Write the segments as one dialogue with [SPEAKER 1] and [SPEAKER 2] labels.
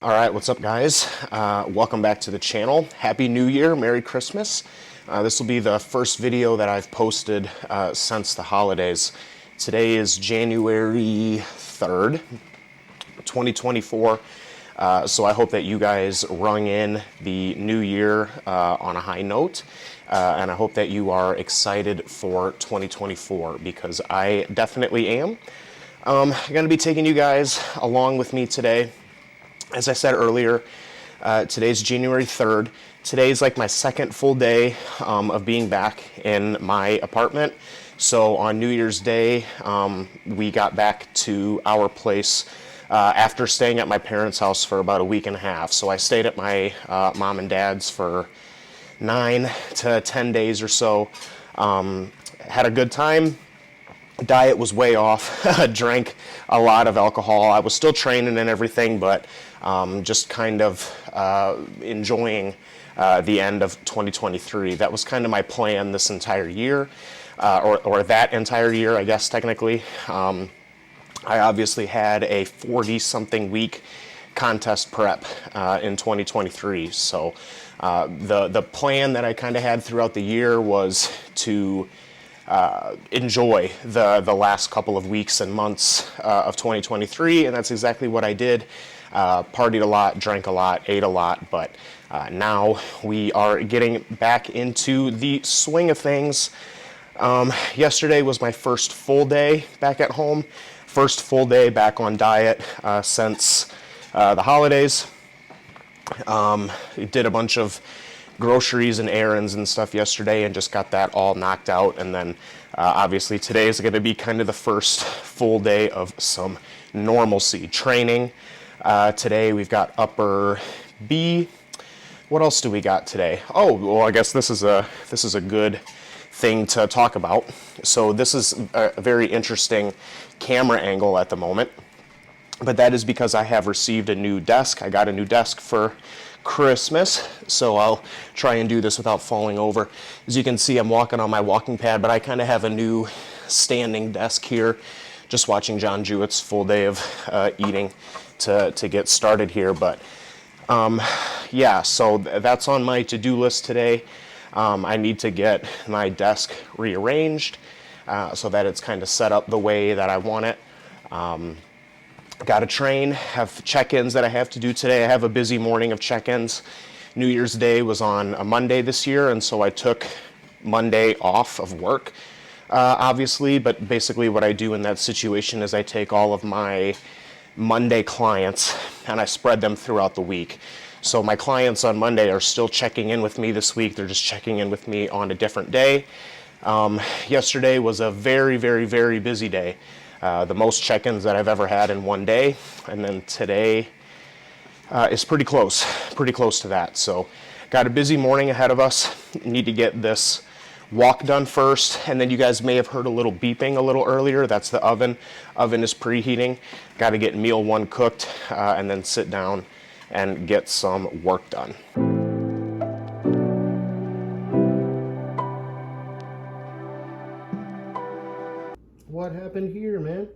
[SPEAKER 1] All right, what's up, guys? Welcome back to the channel. Happy New Year, Merry Christmas. This will be the first video that I've posted since the holidays. Today is January 3rd, 2024. So I hope that you guys rung in the new year on a high note. And I hope that you are excited for 2024 because I definitely am. I'm going to be taking you guys along with me today. As I said earlier, today's January 3rd. Today's like my second full day of being back in my apartment. So on New Year's Day, we got back to our place after staying at my parents' house for about a week and a half. So I stayed at my mom and dad's for 9 to 10 days or so. Had a good time. Diet was way off. Drank a lot of alcohol. I was still training and everything, but just kind of enjoying the end of 2023. That was kind of my plan this entire year, or that entire year, I guess, technically. I obviously had a 40-something week contest prep in 2023. So the plan that I kind of had throughout the year was to enjoy the last couple of weeks and months of 2023, and that's exactly what I did. Partied a lot, drank a lot, ate a lot, but now we are getting back into the swing of things. Yesterday was my first full day back at home, first full day back on diet since the holidays. Did a bunch of groceries and errands and stuff yesterday and just got that all knocked out. And then obviously today is going to be kind of the first full day of some normalcy training. Today we've got upper B. What else do we got today? Oh, well, I guess this is a good thing to talk about. So this is a very interesting camera angle at the moment, but that is because I have received a new desk. I got a new desk for Christmas, so I'll try and do this without falling over. As you can see, I'm walking on my walking pad, but I kind of have a new standing desk here, just watching John Jewett's full day of eating to get started here. But yeah, so that's on my to-do list today. I need to get my desk rearranged so that it's kind of set up the way that I want it. Got to train, have check-ins that I have to do today. I have a busy morning of check-ins. New Year's Day was on a Monday this year, and so I took Monday off of work, obviously, but basically what I do in that situation is I take all of my Monday clients and I spread them throughout the week. So my clients on Monday are still checking in with me this week. They're just checking in with me on a different day. Yesterday was a very, very, very busy day. The most check-ins that I've ever had in one day, and then today is pretty close to that. So got a busy morning ahead of us. Need to get this walk done first, and then you guys may have heard a little beeping a little earlier. That's the oven. Oven is preheating. Got to get meal one cooked, and then sit down and get some work done. What happened here, man?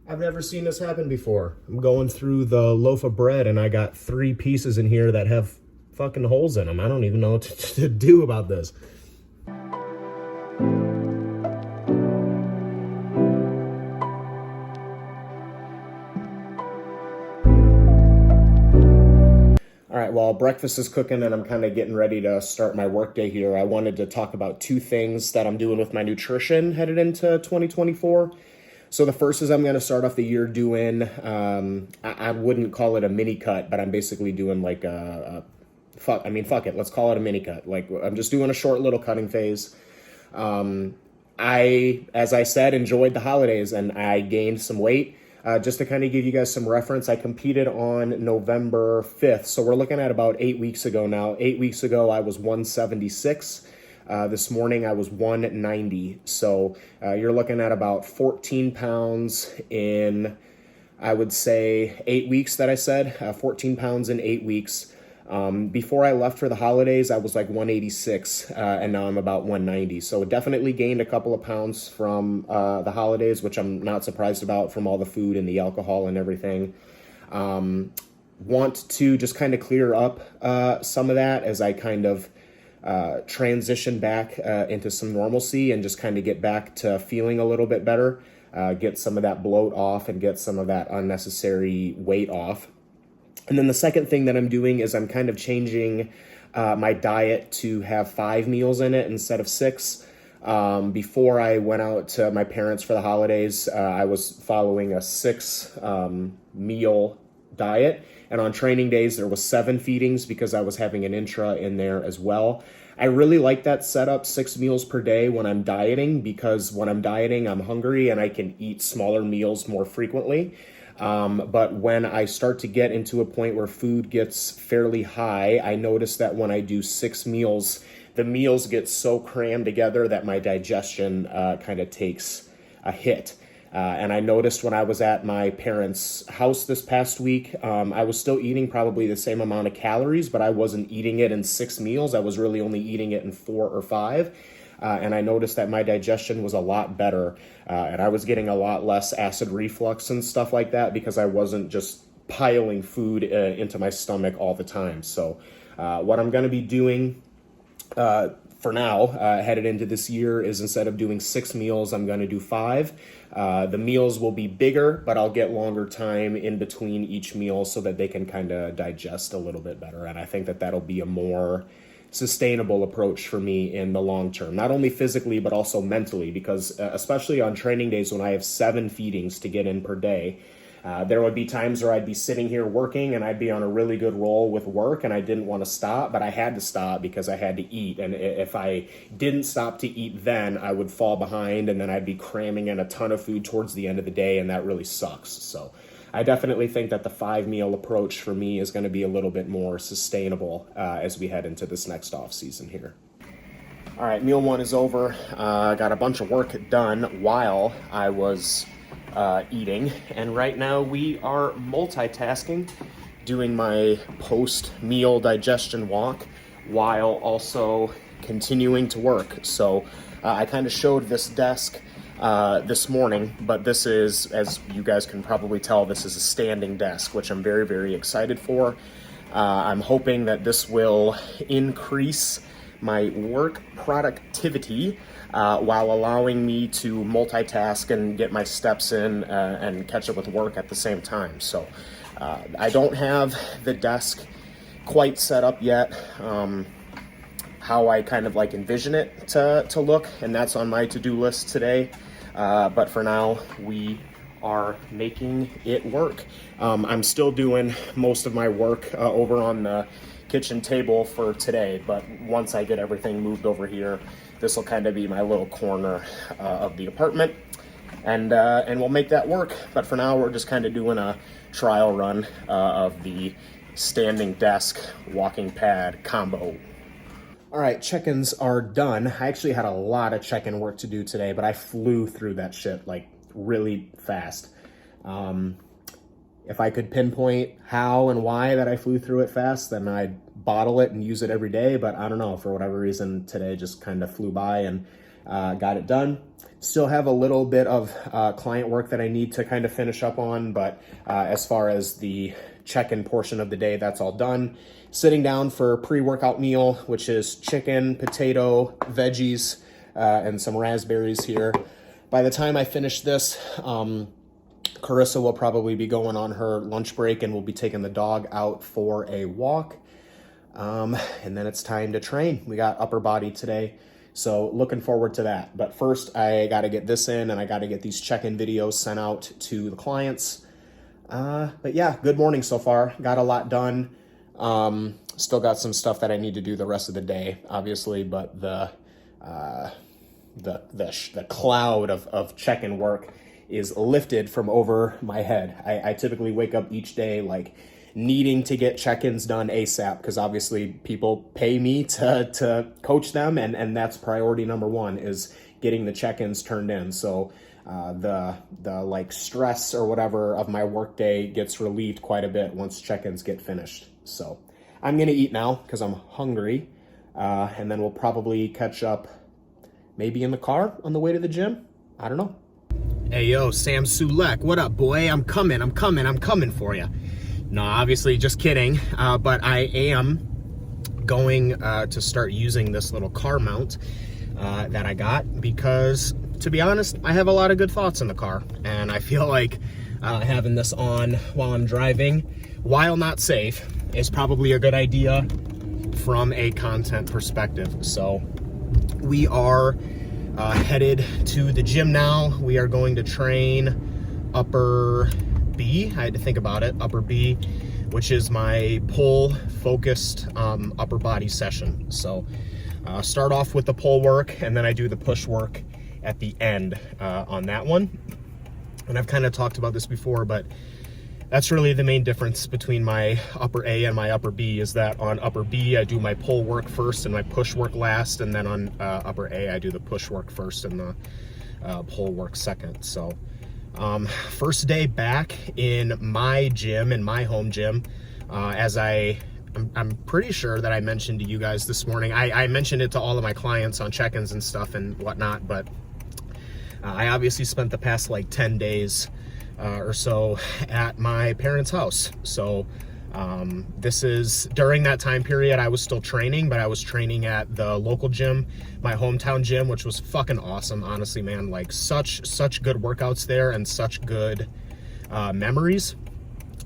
[SPEAKER 1] I've never seen this happen before. I'm going through the loaf of bread and I got 3 pieces in here that have fucking holes in them. I don't even know what to do about this. All right, while breakfast is cooking and I'm kind of getting ready to start my workday here, I wanted to talk about 2 things that I'm doing with my nutrition headed into 2024. So the first is I'm going to start off the year doing, I wouldn't call it a mini cut, but I'm basically doing like fuck it, let's call it a mini cut. Like I'm just doing a short little cutting phase. As I said, enjoyed the holidays and I gained some weight. Just to kind of give you guys some reference, I competed on November 5th. So we're looking at about 8 weeks ago now. 8 weeks ago, I was 176. This morning, I was 190. So you're looking at about 14 pounds in, I would say, 8 weeks that I said. 14 pounds in 8 weeks. Before I left for the holidays, I was like 186, and now I'm about 190. So definitely gained a couple of pounds from the holidays, which I'm not surprised about from all the food and the alcohol and everything. Want to just kind of clear up some of that as I kind of transition back into some normalcy and just kind of get back to feeling a little bit better, get some of that bloat off and get some of that unnecessary weight off. And then the second thing that I'm doing is I'm kind of changing my diet to have 5 meals in it instead of 6. Before I went out to my parents for the holidays, I was following a 6 meal diet. And on training days, there was 7 feedings because I was having an intra in there as well. I really like that setup, 6 meals per day when I'm dieting, because when I'm dieting, I'm hungry and I can eat smaller meals more frequently. But when I start to get into a point where food gets fairly high, I notice that when I do 6 meals, the meals get so crammed together that my digestion kind of takes a hit. And I noticed when I was at my parents' house this past week, I was still eating probably the same amount of calories, but I wasn't eating it in 6 meals. I was really only eating it in 4 or 5. And I noticed that my digestion was a lot better. And I was getting a lot less acid reflux and stuff like that because I wasn't just piling food into my stomach all the time. So what I'm going to be doing for now, headed into this year, is instead of doing 6 meals, I'm going to do 5. The meals will be bigger, but I'll get longer time in between each meal so that they can kind of digest a little bit better. And I think that that'll be a more sustainable approach for me in the long term, not only physically, but also mentally, because especially on training days when I have 7 feedings to get in per day, there would be times where I'd be sitting here working and I'd be on a really good roll with work and I didn't want to stop, but I had to stop because I had to eat. And if I didn't stop to eat then, I would fall behind and then I'd be cramming in a ton of food towards the end of the day, and that really sucks. So I definitely think that the 5 meal approach for me is going to be a little bit more sustainable as we head into this next off season here. All right, meal 1 is over. Got a bunch of work done while I was eating, and right now we are multitasking, doing my post-meal digestion walk while also continuing to work. So I kind of showed this desk this morning, but this is, as you guys can probably tell, this is a standing desk, which I'm very, very excited for. I'm hoping that this will increase my work productivity while allowing me to multitask and get my steps in and catch up with work at the same time. So I don't have the desk quite set up yet, how I kind of like envision it to look, and that's on my to-do list today. But for now, we are making it work. I'm still doing most of my work over on the kitchen table for today, but once I get everything moved over here, this will kind of be my little corner of the apartment, and we'll make that work. But for now, we're just kind of doing a trial run of the standing desk walking pad combo. All right, check-ins are done. I actually had a lot of check-in work to do today, but I flew through that shit like really fast. If I could pinpoint how and why that I flew through it fast, then I'd bottle it and use it every day. But I don't know, for whatever reason, today just kind of flew by and got it done. Still have a little bit of client work that I need to kind of finish up on, but as far as the check-in portion of the day, that's all done. Sitting down for a pre-workout meal, which is chicken, potato, veggies, and some raspberries here. By the time I finish this, Carissa will probably be going on her lunch break, and we'll be taking the dog out for a walk. And then it's time to train. We got upper body today, so looking forward to that. But first, I got to get this in, and I got to get these check-in videos sent out to the clients. But yeah, good morning so far. Got a lot done. Still got some stuff that I need to do the rest of the day, obviously, but the cloud of check-in work is lifted from over my head. I typically wake up each day like needing to get check-ins done ASAP, because obviously people pay me to coach them, and that's priority number 1, is getting the check-ins turned in. So the like stress or whatever of my workday gets relieved quite a bit once check-ins get finished. So I'm gonna eat now because I'm hungry, and then we'll probably catch up maybe in the car on the way to the gym. I don't know. Hey, yo, Sam Sulek, what up, boy? I'm coming for you. No, obviously just kidding, but I am going to start using this little car mount that I got because, to be honest, I have a lot of good thoughts in the car, and I feel like having this on while I'm driving, while not safe, is probably a good idea from a content perspective. So we are headed to the gym now. We are going to train upper B. I had to think about it. Upper B, which is my pull focused upper body session. So start off with the pull work, and then I do the push work at the end on that one. And I've kind of talked about this before, but that's really the main difference between my upper A and my upper B, is that on upper B, I do my pull work first and my push work last. And then on upper A, I do the push work first and the pull work second. So first day back in my gym, in my home gym, as I'm pretty sure that I mentioned to you guys this morning, I mentioned it to all of my clients on check-ins and stuff and whatnot, but I obviously spent the past like 10 days or so at my parents' house. So this is during that time period I was still training, but I was training at the local gym, my hometown gym, which was fucking awesome, honestly, man. Like such good workouts there and such good memories.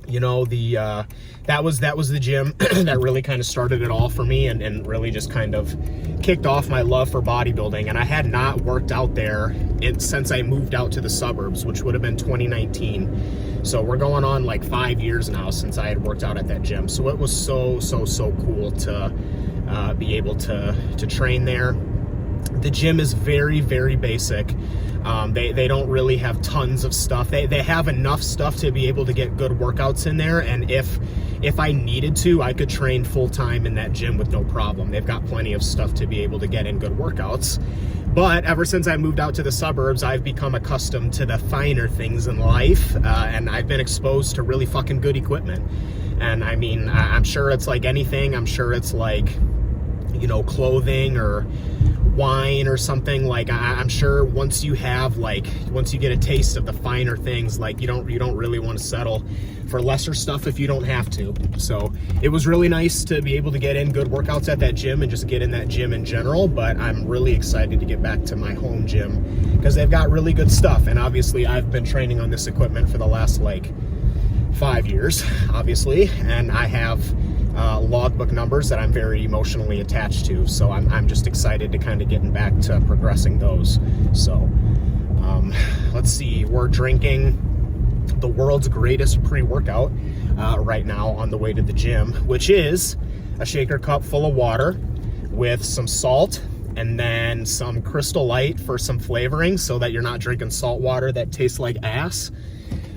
[SPEAKER 1] You know, that was the gym that really kind of started it all for me, and really just kind of kicked off my love for bodybuilding. And I had not worked out there since I moved out to the suburbs, which would have been 2019. So we're going on like 5 years now since I had worked out at that gym. So it was so cool to be able to train there. The gym is very basic. They don't really have tons of stuff. They have enough stuff to be able to get good workouts in there, and if I needed to, I could train full-time in that gym with no problem. They've got plenty of stuff to be able to get in good workouts. But ever since I moved out to the suburbs, I've become accustomed to the finer things in life, and I've been exposed to really fucking good equipment. And I mean, I'm sure it's like anything. I'm sure it's like, you know, clothing or wine or something. Like I'm sure once you get a taste of the finer things, like you don't really want to settle for lesser stuff if you don't have to. So it was really nice to be able to get in good workouts at that gym and just get in that gym in general. But I'm really excited to get back to my home gym because they've got really good stuff. And obviously I've been training on this equipment for the last like 5 years, obviously, and I have logbook numbers that I'm very emotionally attached to. So I'm just excited to kind of getting back to progressing those. So let's see, we're drinking the world's greatest pre-workout right now on the way to the gym, which is a shaker cup full of water with some salt and then some Crystal Light for some flavoring so that you're not drinking salt water that tastes like ass.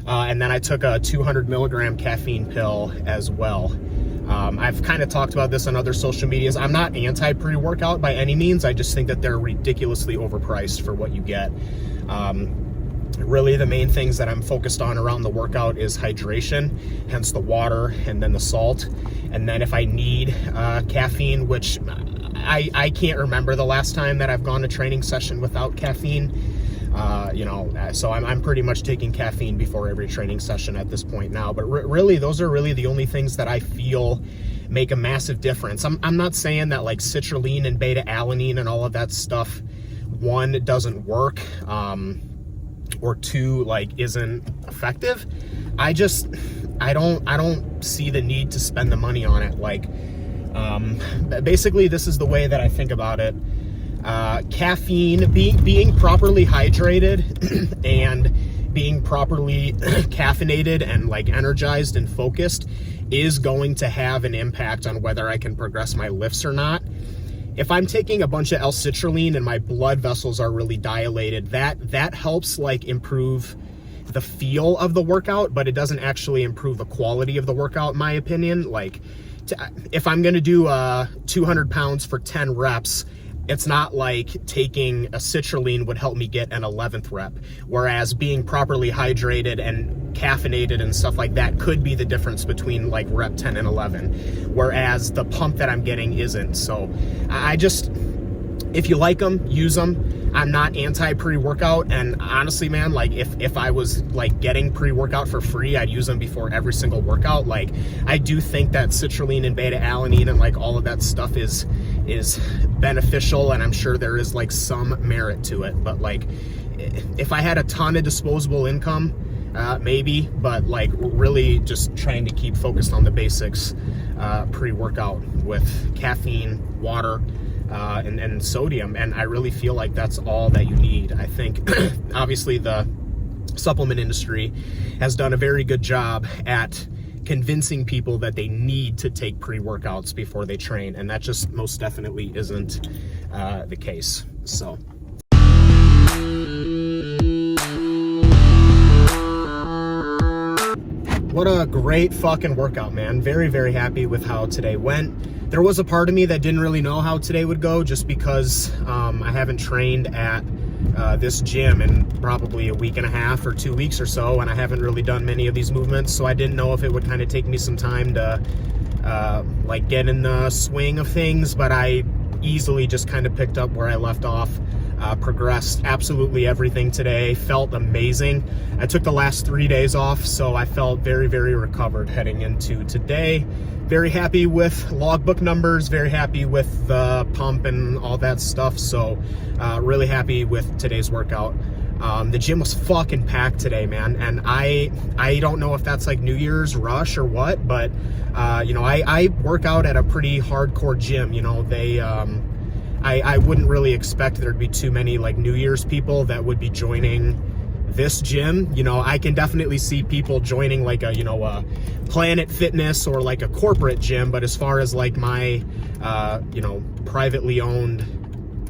[SPEAKER 1] And then I took a 200 milligram caffeine pill as well. I've kind of talked about this on other social medias. I'm not anti-pre-workout by any means. I just think that they're ridiculously overpriced for what you get. Really, the main things that I'm focused on around the workout is hydration, hence the water and then the salt. And then if I need caffeine, which I can't remember the last time that I've gone a training session without caffeine. You know, so I'm pretty much taking caffeine before every training session at this point now. But really, those are really the only things that I feel make a massive difference. I'm not saying that like citrulline and beta alanine and all of that stuff, one, doesn't work, or two, like isn't effective. I don't see the need to spend the money on it. Like, basically, this is the way that I think about it. Caffeine, being properly hydrated and being properly caffeinated and like energized and focused is going to have an impact on whether I can progress my lifts or not. If I'm taking a bunch of L-citrulline and my blood vessels are really dilated, that helps like improve the feel of the workout, but it doesn't actually improve the quality of the workout, in my opinion. Like, if I'm going to do 200 pounds for 10 reps, it's not like taking a citrulline would help me get an 11th rep, whereas being properly hydrated and caffeinated and stuff like that could be the difference between like rep 10 and 11, whereas the pump that I'm getting isn't. So I just, if you like them, use them. I'm not anti pre-workout, and honestly, man, like if I was like getting pre-workout for free, I'd use them before every single workout. Like, I do think that citrulline and beta alanine and like all of that stuff is beneficial, and I'm sure there is like some merit to it. But like, if I had a ton of disposable income, maybe, but like really just trying to keep focused on the basics, pre-workout with caffeine, water, and sodium. And I really feel like that's all that you need. I think obviously the supplement industry has done a very good job at convincing people that they need to take pre-workouts before they train, and that just most definitely isn't the case. So what a great fucking workout, man. Very, very happy with how today went. There was a part of me that didn't really know how today would go, just because I haven't trained at this gym in probably a week and a half or 2 weeks or so, and I haven't really done many of these movements, so I didn't know if it would kind of take me some time to like get in the swing of things. But I easily just kind of picked up where I left off. Progressed absolutely everything today. Felt amazing. I took the last 3 days off, so I felt very, very recovered heading into today. Very happy with logbook numbers, very happy with the pump and all that stuff. So really happy with today's workout. The gym was fucking packed today, man. And I don't know if that's like New Year's rush or what, but you know, I work out at a pretty hardcore gym. You know, they I wouldn't really expect there'd be too many like New Year's people that would be joining this gym. You know, I can definitely see people joining like a, you know, a Planet Fitness or like a corporate gym, but as far as like my, you know, privately owned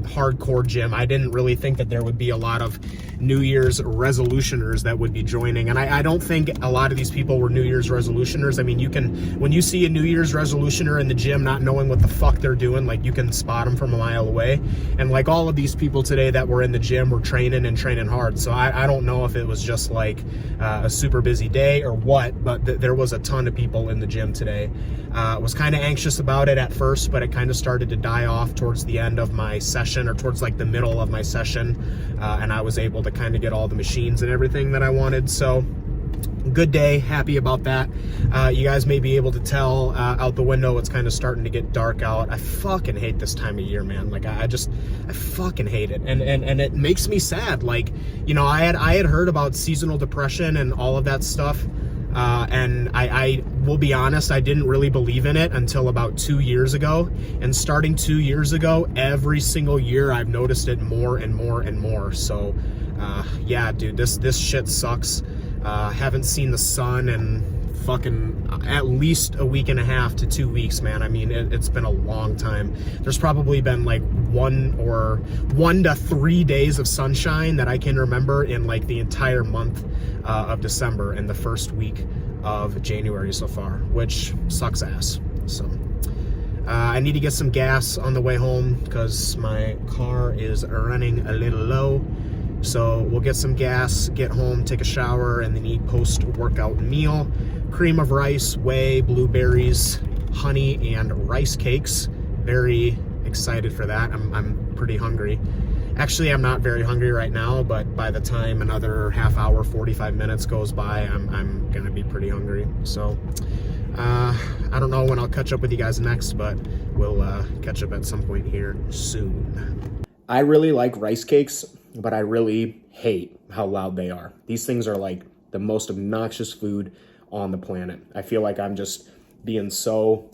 [SPEAKER 1] hardcore gym, I didn't really think that there would be a lot of New Year's resolutioners that would be joining. And I don't think a lot of these people were New Year's resolutioners. I mean, you can, when you see a New Year's resolutioner in the gym not knowing what the fuck they're doing, like you can spot them from a mile away. And like all of these people today that were in the gym were training and training hard. So I don't know if it was just like a super busy day or what, but there was a ton of people in the gym today. Was kind of anxious about it at first, but it kind of started to die off towards the end of my session, or towards like the middle of my session, and I was able to kind of get all the machines and everything that I wanted. So good day, happy about that. You guys may be able to tell out the window it's kind of starting to get dark out. I fucking hate this time of year, man. Like I fucking hate it, and it makes me sad. Like, you know, I had heard about seasonal depression and all of that stuff. And I will be honest, I didn't really believe in it until about 2 years ago. And starting 2 years ago, every single year I've noticed it more and more and more. So yeah, dude, this shit sucks. Haven't seen the sun in fucking at least a week and a half to 2 weeks, man. I mean, it's been a long time. There's probably been like 1 to 3 days of sunshine that I can remember in like the entire month of December and the first week of January so far, which sucks ass. So I need to get some gas on the way home because my car is running a little low. So we'll get some gas, get home, take a shower, and then eat post-workout meal. Cream of rice, whey, blueberries, honey, and rice cakes. Very excited for that. I'm pretty hungry. Actually, I'm not very hungry right now, but by the time another half hour, 45 minutes goes by, I'm gonna be pretty hungry. So I don't know when I'll catch up with you guys next, but we'll catch up at some point here soon. I really like rice cakes, but I really hate how loud they are. These things are like the most obnoxious food on the planet. I feel like I'm just being so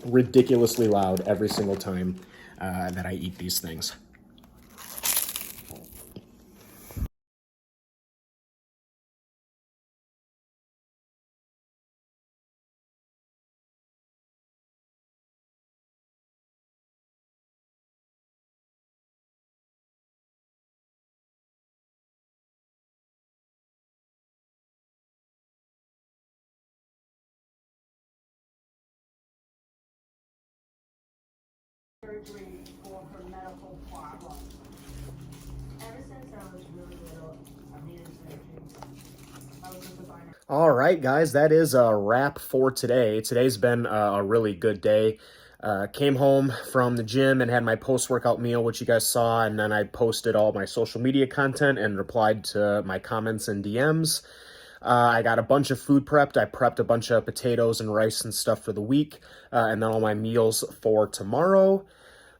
[SPEAKER 1] ridiculously loud every single time that I eat these things.
[SPEAKER 2] Surgery for her medical problem. Ever since I was really little, I've needed surgery. I was a designer.
[SPEAKER 1] All right, guys, that is a wrap for today. Today's been a really good day. Came home from the gym and had my post-workout meal, which you guys saw, and then I posted all my social media content and replied to my comments and DMs. I got a bunch of food prepped. I prepped a bunch of potatoes and rice and stuff for the week, and then all my meals for tomorrow.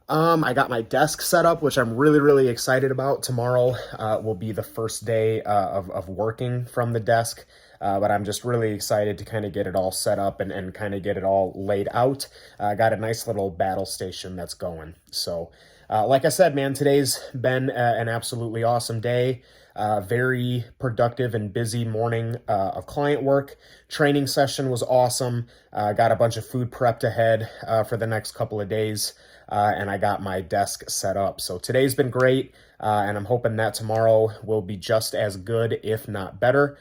[SPEAKER 1] I got my desk set up, which I'm really, really excited about. Tomorrow will be the first day of working from the desk, but I'm just really excited to kind of get it all set up and kind of get it all laid out. I got a nice little battle station that's going. So, like I said, man, today's been an absolutely awesome day. Very productive and busy morning of client work. Training session was awesome. Got a bunch of food prepped ahead for the next couple of days. And I got my desk set up. So today's been great, and I'm hoping that tomorrow will be just as good, if not better.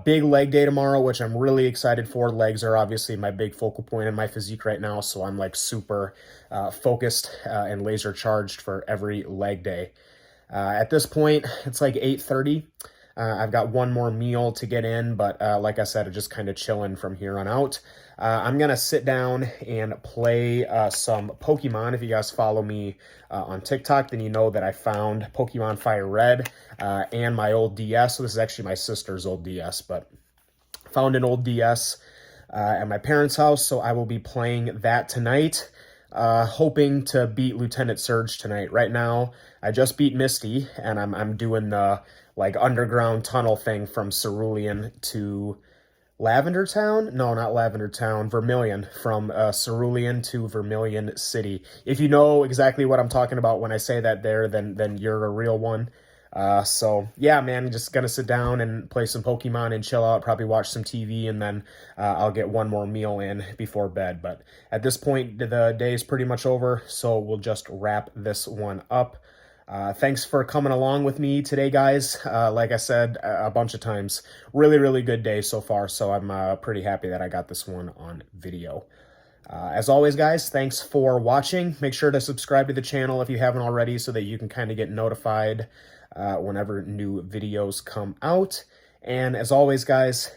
[SPEAKER 1] Big leg day tomorrow, which I'm really excited for. Legs are obviously my big focal point in my physique right now, so I'm like super focused and laser charged for every leg day. At this point, it's like 8:30. I've got one more meal to get in, but like I said, I'm just kind of chilling from here on out. I'm going to sit down and play some Pokemon. If you guys follow me on TikTok, then you know that I found Pokemon Fire Red and my old DS. So this is actually my sister's old DS, but found an old DS at my parents' house, so I will be playing that tonight. Hoping to beat Lieutenant Surge tonight. Right now, I just beat Misty, and I'm doing the like underground tunnel thing from Cerulean to Lavender Town? No, not Lavender Town. Vermilion. From Cerulean to Vermilion City. If you know exactly what I'm talking about when I say that there, then you're a real one. So yeah, man, just gonna sit down and play some Pokemon and chill out, probably watch some TV, and then I'll get one more meal in before bed. But at this point, the day is pretty much over, so we'll just wrap this one up. Thanks for coming along with me today, guys. Like I said a bunch of times, really, really good day so far, so I'm pretty happy that I got this one on video. As always, guys, thanks for watching. Make sure to subscribe to the channel if you haven't already so that you can kind of get notified whenever new videos come out. And as always, guys,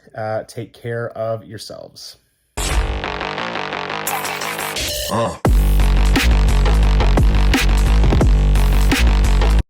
[SPEAKER 1] take care of yourselves.